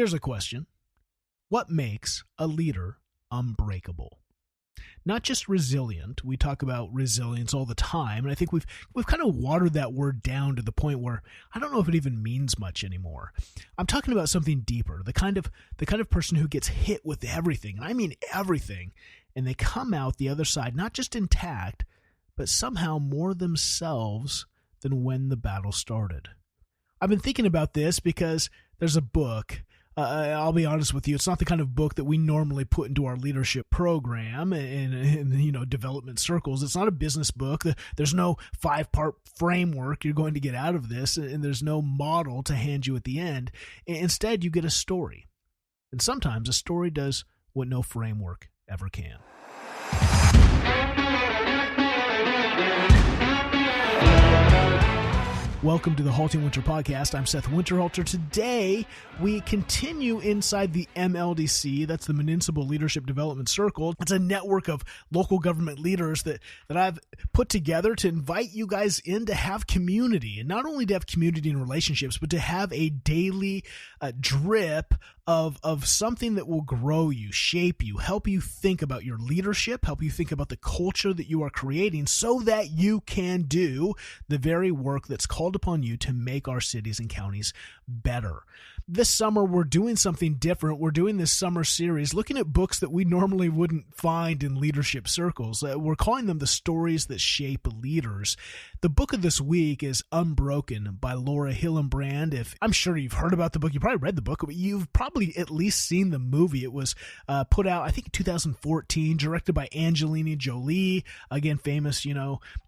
Here's a question. What makes a leader unbreakable? Not just resilient. We talk about resilience all the time, and I think we've kind of watered that word down to the point where I don't know if it even means much anymore. I'm talking about something deeper, the kind of person who gets hit with everything, and I mean everything, and they come out the other side not just intact, but somehow more themselves than when the battle started. I've been thinking about this because there's a book. I'll be honest with you, it's not the kind of book that we normally put into our leadership program in development circles. It's not a business book. There's no 5-part framework you're going to get out of this, and there's no model to hand you at the end. Instead, you get a story. And sometimes a story does what no framework ever can. Welcome to the HaltingWinter Podcast. I'm Seth Winterhalter. Today, we continue inside the MLDC. That's the Municipal Leadership Development Circle. It's a network of local government leaders that I've put together to invite you guys in to have community. And not only to have community and relationships, but to have a daily drip of something that will grow you, shape you, help you think about your leadership, help you think about the culture that you are creating so that you can do the very work that's called upon you to make our cities and counties better. This summer, we're doing something different. We're doing this summer series looking at books that we normally wouldn't find in leadership circles. We're calling them the stories that shape leaders. The book of this week is Unbroken by Hillenbrand. I'm sure you've heard about the book. You probably read the book, but you've probably at least seen the movie. It was put out, I think, in 2014, directed by Angelina Jolie, again, famous,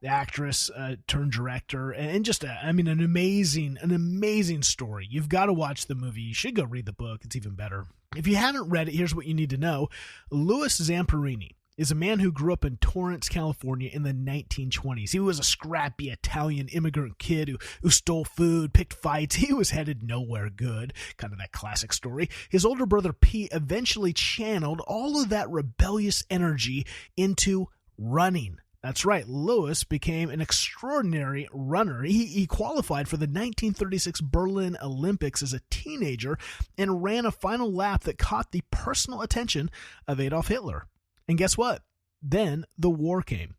actress turned director, and just, an amazing story. You've got to watch the movie. You should go read the book. It's even better. If you haven't read it, here's what you need to know. Louis Zamperini is a man who grew up in Torrance, California in the 1920s. He was a scrappy Italian immigrant kid who stole food, picked fights. He was headed nowhere good, kind of that classic story. His older brother Pete eventually channeled all of that rebellious energy into running. That's right, Louis became an extraordinary runner. He qualified for the 1936 Berlin Olympics as a teenager and ran a final lap that caught the personal attention of Adolf Hitler. And guess what? Then the war came.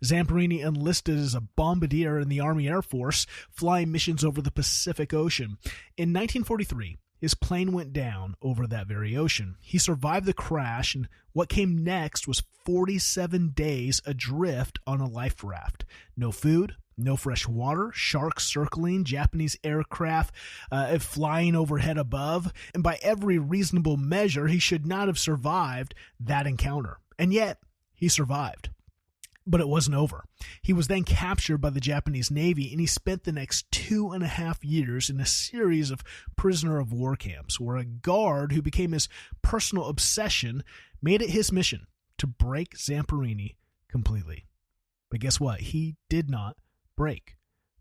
Zamperini enlisted as a bombardier in the Army Air Force, flying missions over the Pacific Ocean. In 1943, his plane went down over that very ocean. He survived the crash, and what came next was 47 days adrift on a life raft. No food, no fresh water, sharks circling, Japanese aircraft flying overhead above, and by every reasonable measure, he should not have survived that encounter. And yet, he survived. But it wasn't over. He was then captured by the Japanese Navy, and he spent the next 2.5 years in a series of prisoner of war camps, where a guard who became his personal obsession made it his mission to break Zamperini completely. But guess what? He did not break.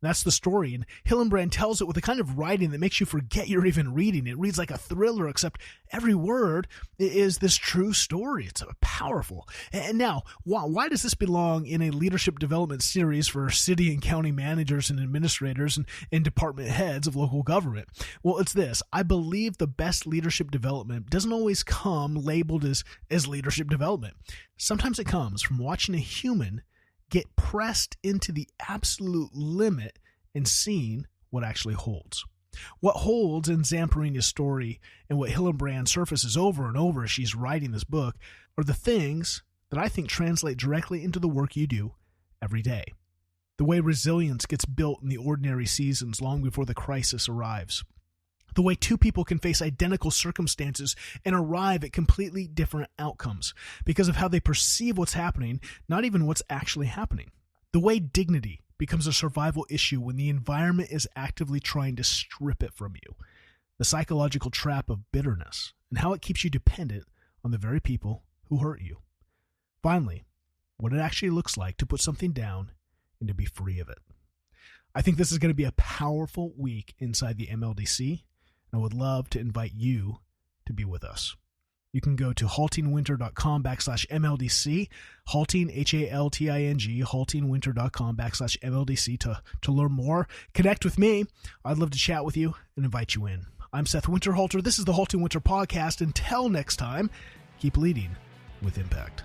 That's the story, and Hillenbrand tells it with a kind of writing that makes you forget you're even reading. It reads like a thriller, except every word is this true story. It's powerful. And now, why does this belong in a leadership development series for city and county managers and administrators and department heads of local government? Well, it's this. I believe the best leadership development doesn't always come labeled as leadership development. Sometimes it comes from watching a human get pressed into the absolute limit and seeing what actually holds. What holds in Zamperini's story and what Hillenbrand surfaces over and over as she's writing this book are the things that I think translate directly into the work you do every day. The way resilience gets built in the ordinary seasons long before the crisis arrives. The way two people can face identical circumstances and arrive at completely different outcomes because of how they perceive what's happening, not even what's actually happening. The way dignity becomes a survival issue when the environment is actively trying to strip it from you. The psychological trap of bitterness and how it keeps you dependent on the very people who hurt you. Finally, what it actually looks like to put something down and to be free of it. I think this is going to be a powerful week inside the MLDC. I would love to invite you to be with us. You can go to haltingwinter.com/MLDC, halting, HALTING, haltingwinter.com/MLDC to learn more. Connect with me. I'd love to chat with you and invite you in. I'm Seth Winterhalter. This is the HaltingWinter Podcast. Until next time, keep leading with impact.